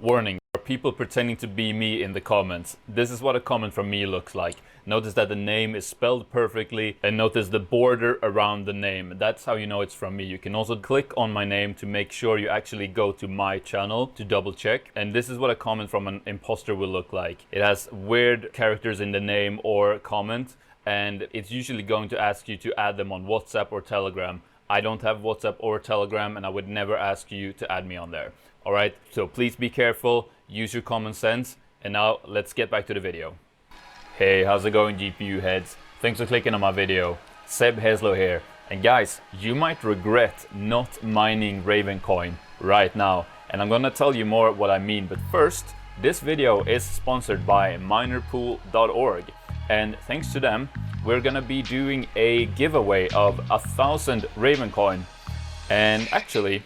Warning, there are people pretending to be me in the comments. This is what a comment from me looks like. Notice that the name is spelled perfectly, and notice the border around the name. That's how you know it's from me. You can also click on my name to make sure you actually go to my channel to double check. And this is what a comment from an imposter will look like. It has weird characters in the name or comment, and it's usually going to ask you to add them on WhatsApp or Telegram. I don't have WhatsApp or Telegram, and I would never ask you to add me on there. Alright, so please be careful, use your common sense, and now let's get back to the video. Hey, how's it going, GPU heads? Thanks for clicking on my video. 𝗧-𝗦𝗪𝗧𝗦 here. And guys, you might regret not mining Ravencoin right now, and I'm gonna tell you more what I mean. But first, this video is sponsored by Minerpool.org, and thanks to them, we're gonna be doing a giveaway of 1,000 Ravencoin. And actually,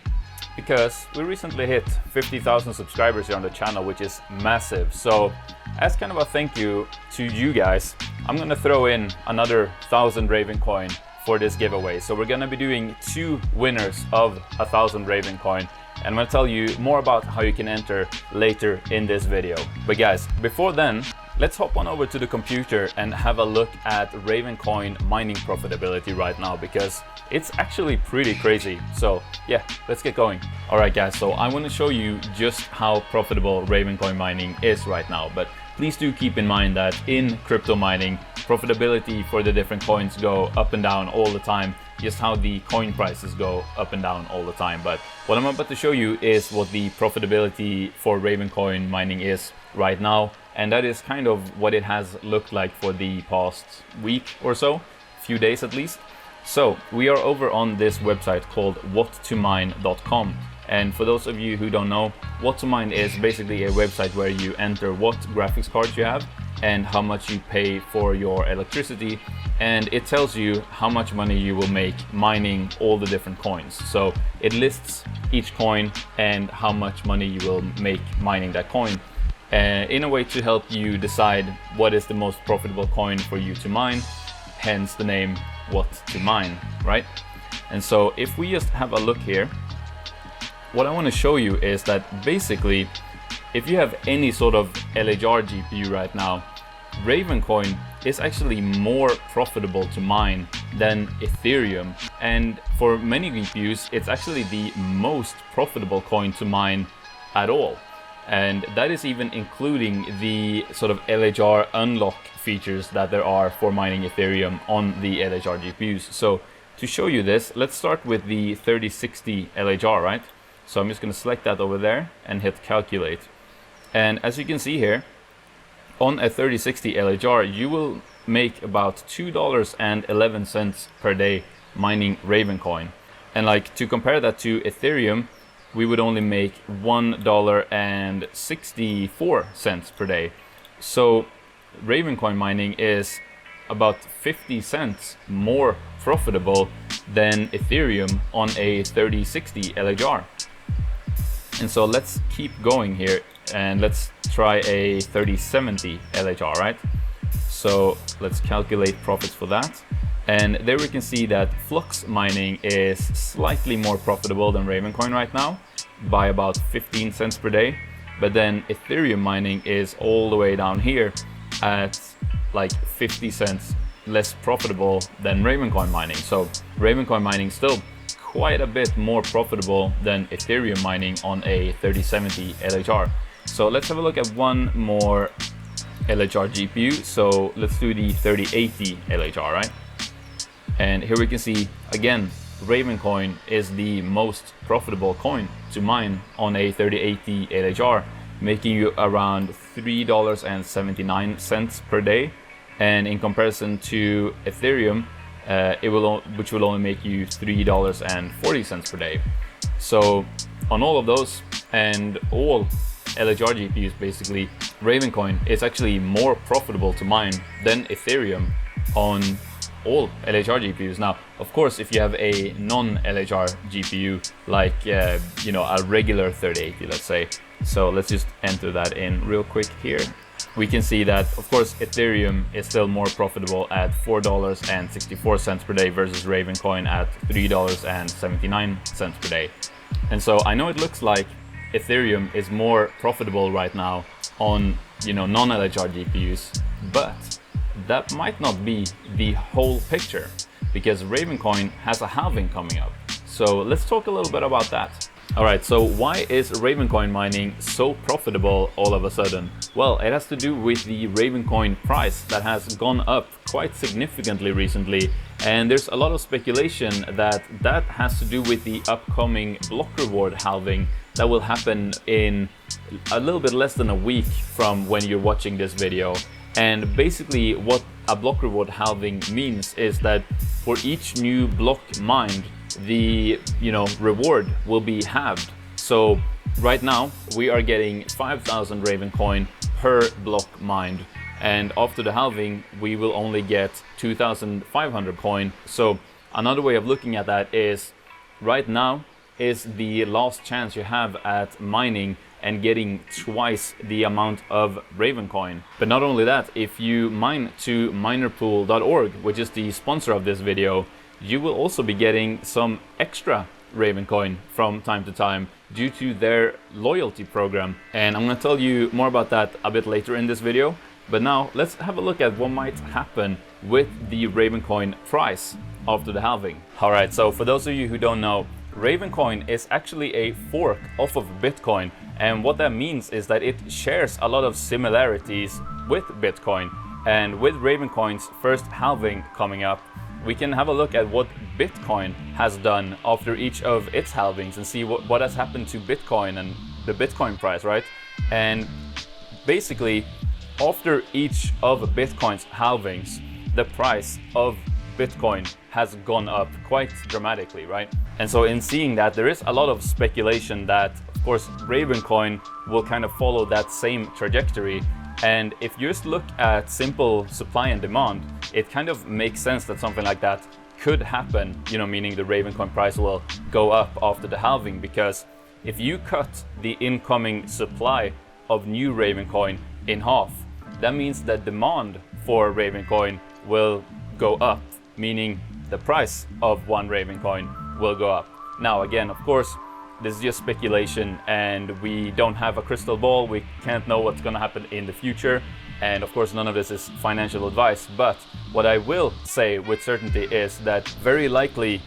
because we recently hit 50,000 subscribers here on the channel, which is massive. So as kind of a thank you to you guys, I'm gonna throw in another 1,000 Ravencoin for this giveaway. So we're gonna be doing 2 winners of 1,000 Ravencoin. And I'm gonna tell you more about how you can enter later in this video. But guys, before then, let's hop on over to the computer and have a look at Ravencoin mining profitability right now, because it's actually pretty crazy. So yeah, let's get going. All right guys, so I want to show you just how profitable Ravencoin mining is right now. But please do keep in mind that in crypto mining, profitability for the different coins go up and down all the time, just how the coin prices go up and down all the time. But what I'm about to show you is what the profitability for Ravencoin mining is right now. And that is kind of what it has looked like for the past week or so, few days at least. So we are over on this website called 𝗦𝗡𝗏𝗏.com. And for those of you who don't know, 𝗦𝗡𝗏𝗏 is basically a website where you enter what graphics cards you have and how much you pay for your electricity. And it tells you how much money you will make mining all the different coins. So it lists each coin and how much money you will make mining that coin, in a way to help you decide what is the most profitable coin for you to mine, hence the name 𝗦𝗡𝗏𝗏, right? And so if we just have a look here, what I want to show you is that basically, if you have any sort of LHR GPU right now, Ravencoin is actually more profitable to mine than Ethereum. And for many GPUs, it's actually the most profitable coin to mine at all. And that is even including the sort of LHR unlock features that there are for mining Ethereum on the LHR GPUs. So to show you this, let's start with the 3060 LHR, right? So I'm just going to select that over there and hit calculate. And as you can see here, on a 3060 LHR, you will make about $2.11 per day mining Ravencoin. And like, to compare that to Ethereum, we would only make $1.64 per day. So Ravencoin mining is about 50 cents more profitable than Ethereum on a 3060 LHR. And so let's keep going here and let's try a 3070 LHR, right? So let's calculate profits for that. And there we can see that Flux mining is slightly more profitable than Ravencoin right now by about 15 cents per day. But then Ethereum mining is all the way down here at like 50 cents less profitable than Ravencoin mining. So Ravencoin mining still quite a bit more profitable than Ethereum mining on a 3070 LHR. So let's have a look at one more LHR GPU. So let's do the 3080 LHR, right? And here we can see, again, Ravencoin is the most profitable coin to mine on a 3080 LHR, making you around $3.79 per day. And in comparison to Ethereum, which will only make you $3.40 per day. So on all of those and all LHR GPUs, basically, Ravencoin is actually more profitable to mine than Ethereum on all LHR GPUs. Now, of course, if you have a non-LHR GPU, like you know, a regular 3080, let's say. So let's just enter that in real quick here. We can see that, of course, Ethereum is still more profitable at $4.64 per day versus Ravencoin at $3.79 per day. And so I know it looks like Ethereum is more profitable right now on, non-LHR GPUs, but that might not be the whole picture, because Ravencoin has a halving coming up. So let's talk a little bit about that. Alright, so why is Ravencoin mining so profitable all of a sudden? Well, it has to do with the Ravencoin price that has gone up quite significantly recently, and there's a lot of speculation that that has to do with the upcoming block reward halving that will happen in a little bit less than a week from when you're watching this video. And basically what a block reward halving means is that for each new block mined, the reward will be halved. So right now we are getting 5,000 Ravencoin per block mined, and after the halving we will only get 2,500 coin. So another way of looking at that is, right now is the last chance you have at mining and getting twice the amount of Ravencoin. But not only that, if you mine to Minerpool.org, which is the sponsor of this video, you will also be getting some extra Ravencoin from time to time due to their loyalty program. And I'm going to tell you more about that a bit later in this video. But now let's have a look at what might happen with the Ravencoin price after the halving. Alright, so for those of you who don't know, Ravencoin is actually a fork off of Bitcoin, and what that means is that it shares a lot of similarities with Bitcoin. And with Ravencoin's first halving coming up, we can have a look at what Bitcoin has done after each of its halvings and see what has happened to Bitcoin and the Bitcoin price, right? And basically, after each of Bitcoin's halvings, the price of Bitcoin has gone up quite dramatically, right? And so in seeing that, there is a lot of speculation that, of course, Ravencoin will kind of follow that same trajectory. And if you just look at simple supply and demand, it kind of makes sense that something like that could happen, meaning the Ravencoin price will go up after the halving, because if you cut the incoming supply of new Ravencoin in half, that means that demand for Ravencoin will go up, meaning the price of one Ravencoin will go up. Now again, of course, this is just speculation and we don't have a crystal ball. We can't know what's going to happen in the future. And of course, none of this is financial advice. But what I will say with certainty is that very likely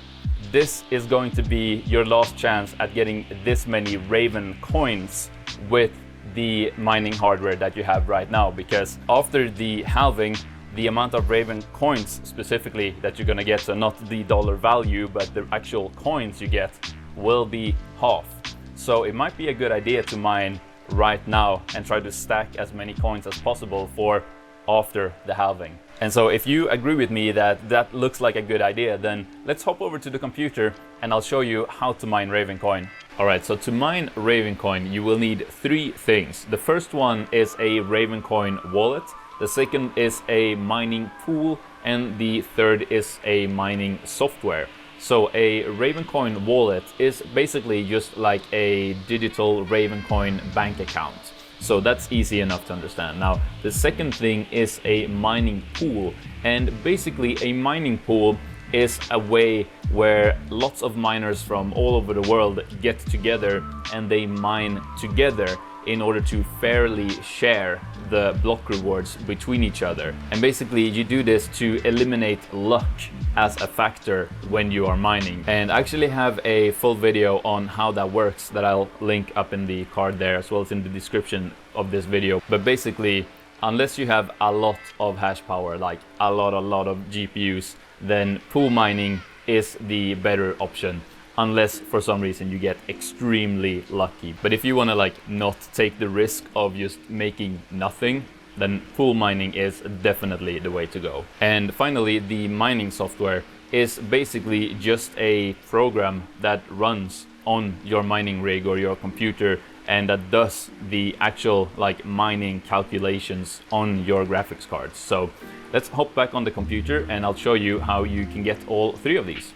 this is going to be your last chance at getting this many Raven coins with the mining hardware that you have right now, because after the halving, the amount of Raven coins specifically that you're gonna get, so not the dollar value, but the actual coins you get, will be half. So it might be a good idea to mine right now and try to stack as many coins as possible for after the halving. And so if you agree with me that that looks like a good idea, then let's hop over to the computer and I'll show you how to mine Ravencoin. Alright, so to mine Ravencoin, you will need three things. The first one is a Ravencoin wallet. The second is a mining pool, and the third is a mining software. So a Ravencoin wallet is basically just like a digital Ravencoin bank account. So that's easy enough to understand. Now, the second thing is a mining pool, and basically a mining pool is a way where lots of miners from all over the world get together and they mine together in order to fairly share the block rewards between each other. And basically you do this to eliminate luck as a factor when you are mining. And I actually have a full video on how that works that I'll link up in the card there, as well as in the description of this video. But basically, unless you have a lot of hash power, like a lot of GPUs, then pool mining is the better option, unless for some reason you get extremely lucky. But if you want to not take the risk of just making nothing, then pool mining is definitely the way to go. And finally, the mining software is basically just a program that runs on your mining rig or your computer, and that does the actual mining calculations on your graphics cards. So let's hop back on the computer and I'll show you how you can get all three of these.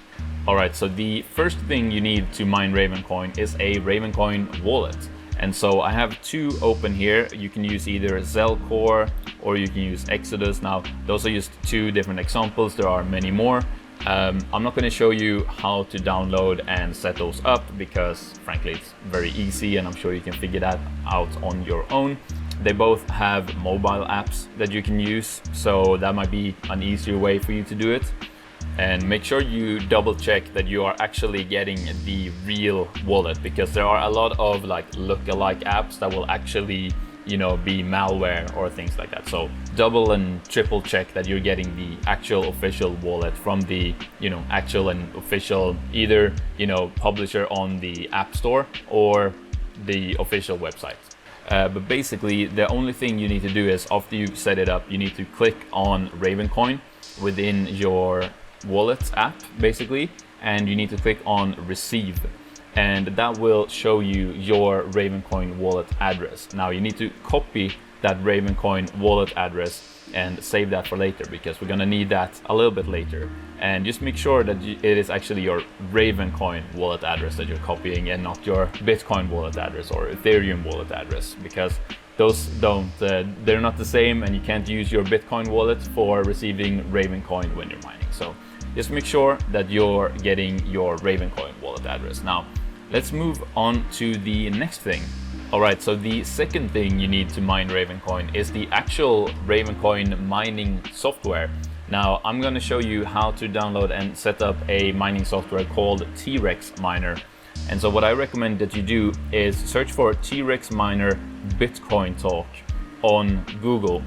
Alright, so the first thing you need to mine Ravencoin is a Ravencoin wallet. And so I have two open here. You can use either Zelcore or you can use Exodus. Now, those are just two different examples. There are many more. I'm not going to show you how to download and set those up because frankly it's very easy and I'm sure you can figure that out on your own. They both have mobile apps that you can use, so that might be an easier way for you to do it. And make sure you double check that you are actually getting the real wallet, because there are a lot of like look-alike apps that will actually, you know, be malware or things like that. So double and triple check that you're getting the actual official wallet from the, you know, actual and official either, you know, publisher on the App Store or the official website. But basically the only thing you need to do is after you set it up, you need to click on Ravencoin within your wallet app basically, and you need to click on receive, and that will show you your Ravencoin wallet address. Now you need to copy that Ravencoin wallet address and save that for later, because we're gonna need that a little bit later. And just make sure that it is actually your Ravencoin wallet address that you're copying and not your Bitcoin wallet address or Ethereum wallet address, because those they're not the same, and you can't use your Bitcoin wallet for receiving Ravencoin when you're mining. So just make sure that you're getting your Ravencoin wallet address. Now let's move on to the next thing. Alright, so the second thing you need to mine Ravencoin is the actual Ravencoin mining software. Now I'm going to show you how to download and set up a mining software called T-Rex Miner. And so what I recommend that you do is search for T-Rex Miner Bitcoin Talk on Google,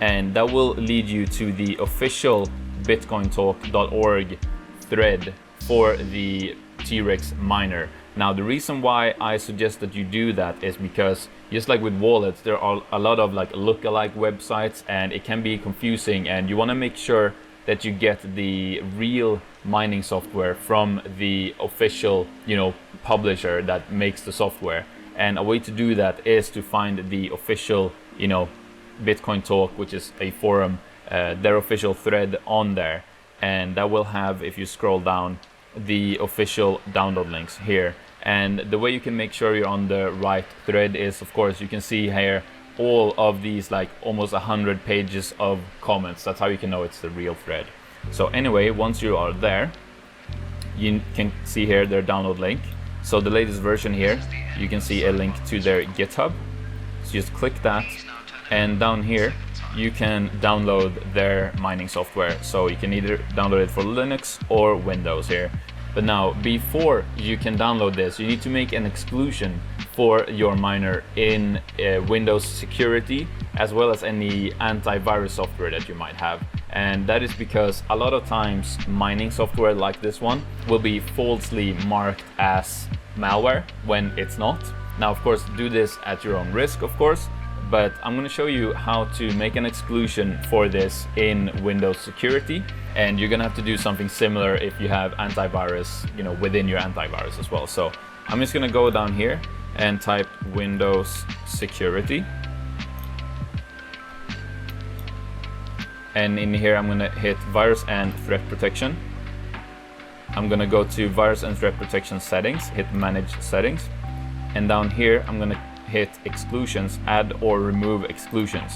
and that will lead you to the official bitcointalk.org thread for the T-Rex Miner. Now the reason why I suggest that you do that is because just like with wallets, there are a lot of like look-alike websites and it can be confusing, and you want to make sure that you get the real mining software from the official, you know, publisher that makes the software. And a way to do that is to find the official, you know, Bitcoin Talk, which is a forum, their official thread on there, and that will have, if you scroll down, the official download links here. And the way you can make sure you're on the right thread is, of course, you can see here all of these like almost 100 pages of comments. That's how you can know it's the real thread. So anyway, once you are there, you can see here their download link. So the latest version here, you can see a link to their GitHub. So just click that, and down here you can download their mining software. So you can either download it for Linux or Windows here. But now, before you can download this, you need to make an exclusion for your miner in Windows security, as well as any antivirus software that you might have. And that is because a lot of times mining software like this one will be falsely marked as malware when it's not. Now, of course, do this at your own risk, of course, but I'm going to show you how to make an exclusion for this in Windows security. And you're going to have to do something similar if you have antivirus, you know, within your antivirus as well. So I'm just going to go down here and type Windows security. And in here, I'm going to hit virus and threat protection. I'm going to go to virus and threat protection settings, hit manage settings. And down here, I'm going to hit exclusions, add or remove exclusions.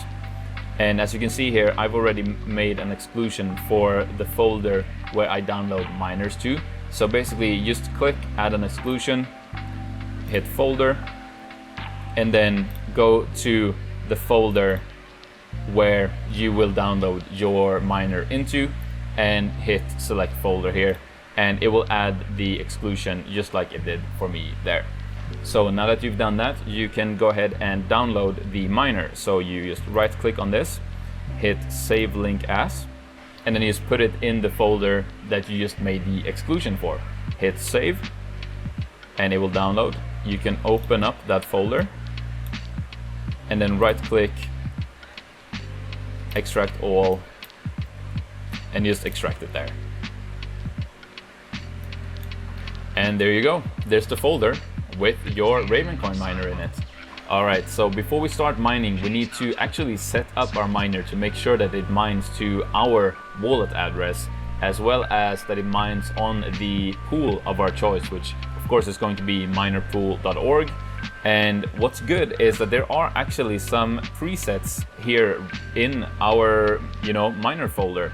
And as you can see here, I've already made an exclusion for the folder where I download miners to. So basically just click add an exclusion, hit folder, and then go to the folder where you will download your miner into and hit select folder here, and it will add the exclusion just like it did for me there. So now that you've done that, you can go ahead and download the miner. So you just right click on this, hit save link as, and then you just put it in the folder that you just made the exclusion for. Hit save, and it will download. You can open up that folder and then right click, extract all, and just extract it there. And there you go, there's the folder with your Ravencoin miner in it. Alright, so before we start mining, we need to actually set up our miner to make sure that it mines to our wallet address, as well as that it mines on the pool of our choice, which of course is going to be minerpool.org. And what's good is that there are actually some presets here in our, miner folder.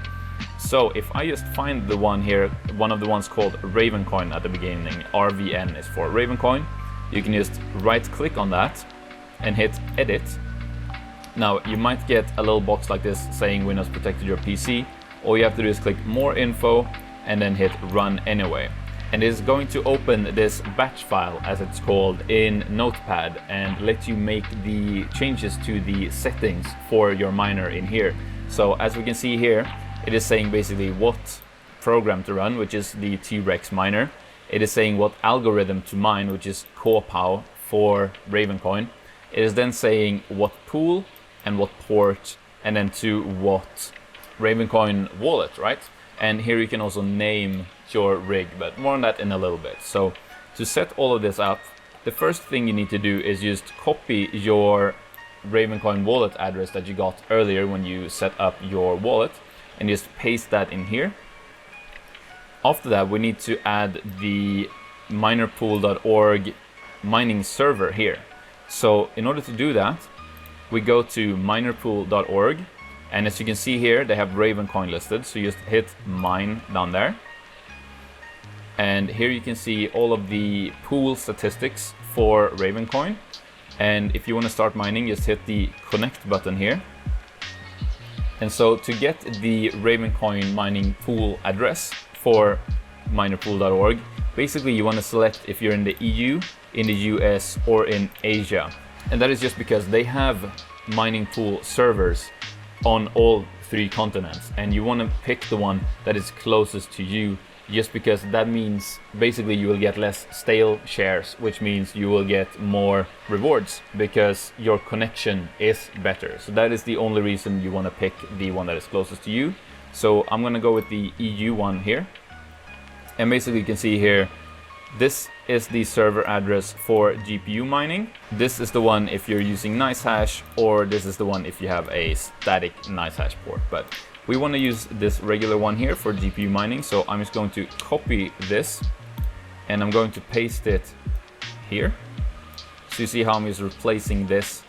So if I just find the one here, one of the ones called Ravencoin at the beginning, RVN is for Ravencoin, you can just right click on that and hit edit. Now you might get a little box like this saying Windows protected your PC. All you have to do is click more info and then hit run anyway. And it's going to open this batch file, as it's called, in Notepad and let you make the changes to the settings for your miner in here. So as we can see here, it is saying basically what program to run, which is the T-Rex miner. It is saying what algorithm to mine, which is 𝗘𝗫 for Ravencoin. It is then saying what pool and what port, and then to what Ravencoin wallet, right? And here you can also name your rig, but more on that in a little bit. So to set all of this up, the first thing you need to do is just copy your Ravencoin wallet address that you got earlier when you set up your wallet, and just paste that in here. After that, we need to add the minerpool.org mining server here. So in order to do that, we go to minerpool.org, and as you can see here, they have Ravencoin listed, so you just hit mine down there. And here you can see all of the pool statistics for Ravencoin. And if you want to start mining, just hit the connect button here. And so to get the Ravencoin mining pool address for minerpool.org, basically you want to select if you're in the EU, in the US, or in Asia. And that is just because they have mining pool servers on all 3 continents, and you want to pick the one that is closest to you, just because that means basically you will get less stale shares, which means you will get more rewards because your connection is better. So that is the only reason you want to pick the one that is closest to you. So I'm going to go with the EU one here, and basically you can see here, this is the server address for GPU mining. This is the one if you're using NiceHash, or this is the one if you have a static NiceHash port. But we want to use this regular one here for GPU mining, so I'm just going to copy this and I'm going to paste it here. So you see how I'm just replacing this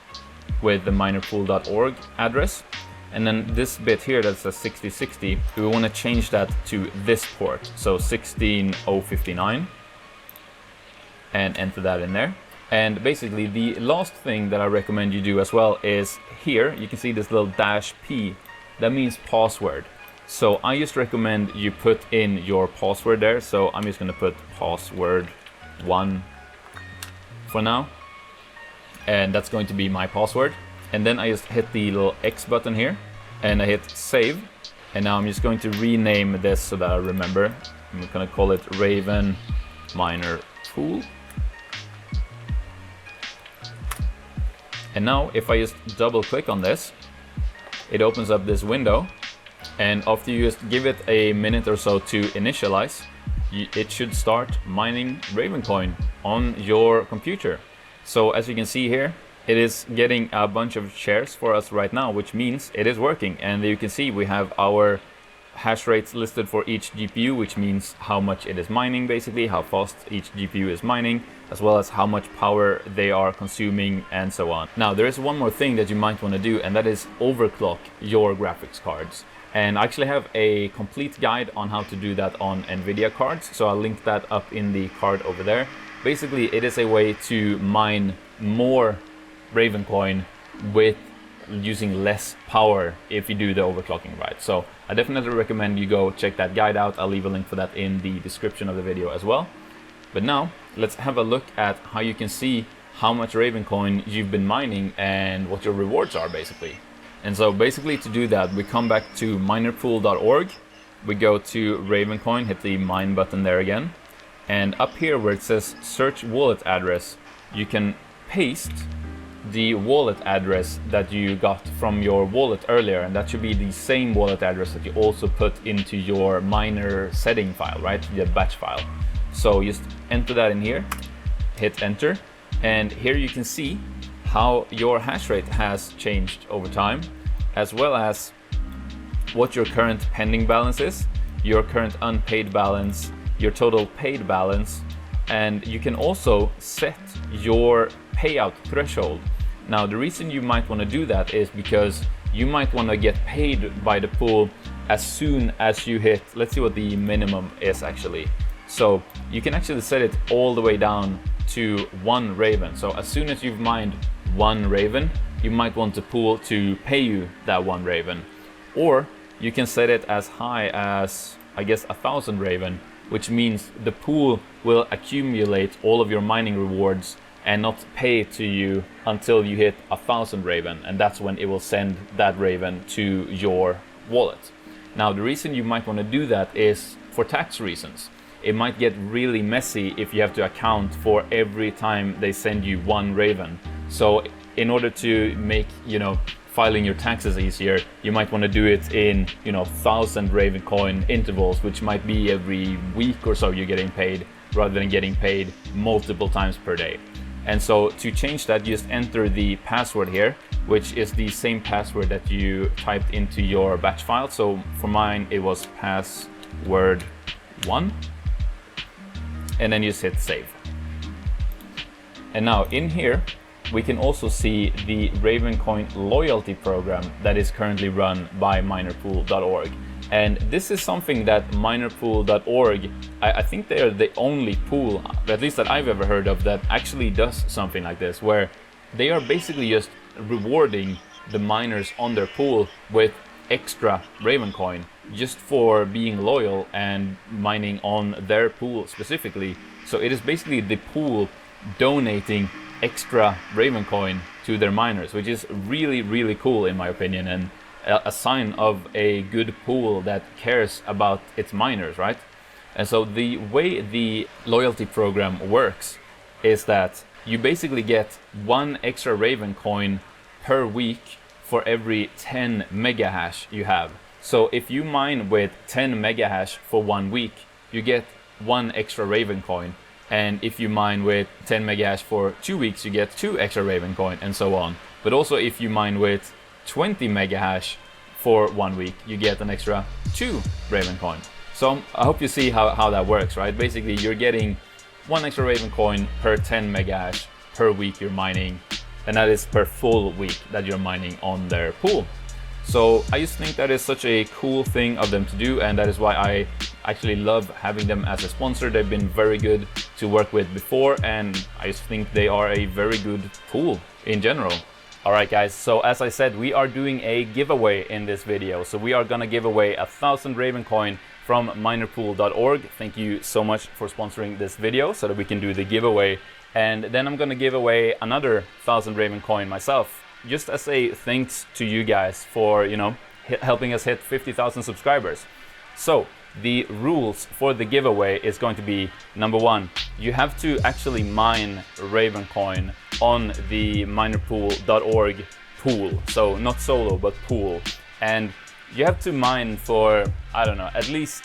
with the minerpool.org address. And then this bit here that says 6060, we want to change that to this port, so 16059, and enter that in there. And basically the last thing that I recommend you do as well is here, you can see this little -P. That means password. So I just recommend you put in your password there. So I'm just going to put password 1 for now. And that's going to be my password. And then I just hit the little X button here and I hit save. And now I'm just going to rename this so that I remember. I'm going to call it Raven Miner Pool. And now if I just double click on this, it opens up this window, and after you just give it a minute or so to initialize, it should start mining Ravencoin on your computer. So as you can see here, it is getting a bunch of shares for us right now, which means it is working. And you can see we have our hash rates listed for each GPU, which means how much it is mining, basically how fast each GPU is mining, as well as how much power they are consuming, and so on. Now there is one more thing that you might want to do, and that is overclock your graphics cards. And I actually have a complete guide on how to do that on NVIDIA cards, so I'll link that up in the card over there. Basically it is a way to mine more Ravencoin with using less power if you do the overclocking right. So I definitely recommend you go check that guide out. I'll leave a link for that in the description of the video as well. But now let's have a look at how you can see how much Ravencoin you've been mining and what your rewards are basically. And so basically to do that, we come back to minerpool.org, we go to Ravencoin, hit the mine button there again, and up here where it says search wallet address, you can paste the wallet address that you got from your wallet earlier, and that should be the same wallet address that you also put into your miner setting file, right, the batch file. So just enter that in here, hit enter, and here you can see how your hash rate has changed over time, as well as what your current pending balance is, your current unpaid balance, your total paid balance, and you can also set your payout threshold. Now the reason you might want to do that is because you might want to get paid by the pool as soon as you hit, let's see what the minimum is actually. So you can actually set it all the way down to 1 Raven. So as soon as you've mined 1 Raven, you might want the pool to pay you that 1 Raven. Or you can set it as high as, I guess, 1,000 Raven, which means the pool will accumulate all of your mining rewards and not pay to you until you hit 1,000 Raven, and that's when it will send that Raven to your wallet. Now, the reason you might want to do that is for tax reasons. It might get really messy if you have to account for every time they send you 1 Raven. So in order to make, filing your taxes easier, you might want to do it in, 1,000 Ravencoin intervals, which might be every week or so you're getting paid, rather than getting paid multiple times per day. And so to change that, you just enter the password here, which is the same password that you typed into your batch file. So for mine, it was password 1, and then you just hit save. And now in here, we can also see the Ravencoin loyalty program that is currently run by Minerpool.org. And this is something that Minerpool.org, I think they are the only pool, at least that I've ever heard of, that actually does something like this, where they are basically just rewarding the miners on their pool with extra Ravencoin just for being loyal and mining on their pool specifically. So it is basically the pool donating extra Ravencoin to their miners, which is really, really cool in my opinion, and a sign of a good pool that cares about its miners, right? And so the way the loyalty program works is that you basically get 1 extra Ravencoin per week for every 10 mega hash you have. So if you mine with 10 mega hash for 1 week, you get 1 extra Ravencoin. And if you mine with 10 mega hash for 2 weeks, you get 2 extra Ravencoin, and so on. But also if you mine with 20 mega hash for 1 week, you get an extra 2 Ravencoin. So I hope you see how that works, right? Basically, you're getting 1 extra Ravencoin per 10 mega hash per week you're mining, and that is per full week that you're mining on their pool. So I just think that is such a cool thing of them to do, and that is why I actually love having them as a sponsor. They've been very good to work with before, and I just think they are a very good pool in general. Alright guys, so as I said, we are doing a giveaway in this video. So we are gonna give away 1,000 Ravencoin from Minerpool.org. Thank you so much for sponsoring this video so that we can do the giveaway. And then I'm gonna give away another 1,000 Ravencoin myself, just as a thanks to you guys for, helping us hit 50,000 subscribers. So the rules for the giveaway is going to be, number 1, you have to actually mine Ravencoin on the Minerpool.org pool. So not solo, but pool. And you have to mine for, I don't know, at least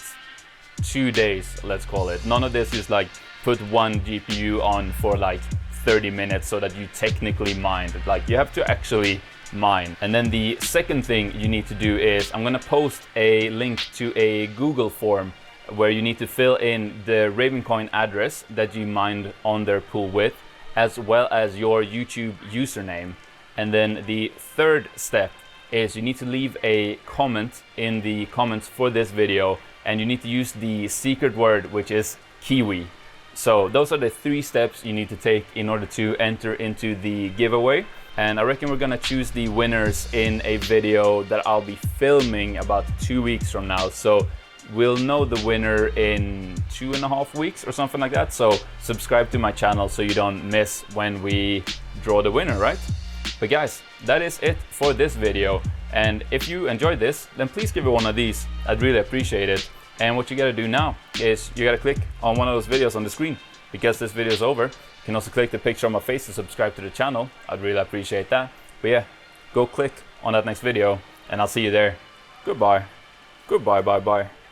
2 days, let's call it. None of this is like put 1 GPU on for like 30 minutes so that you technically mined. Like, you have to actually mine. And then the second thing you need to do is, I'm gonna post a link to a Google form where you need to fill in the Ravencoin address that you mined on their pool with, as well as your YouTube username. And then the third step is you need to leave a comment in the comments for this video, and you need to use the secret word, which is Kiwi. So those are the 3 steps you need to take in order to enter into the giveaway. And I reckon we're gonna choose the winners in a video that I'll be filming about 2 weeks from now. So we'll know the winner in 2.5 weeks or something like that. So subscribe to my channel so you don't miss when we draw the winner, right? But guys, that is it for this video. And if you enjoyed this, then please give it one of these. I'd really appreciate it. And what you gotta do now is you gotta click on one of those videos on the screen. Because this video is over, you can also click the picture on my face to subscribe to the channel. I'd really appreciate that. But yeah, go click on that next video, and I'll see you there. Goodbye. Goodbye, bye bye.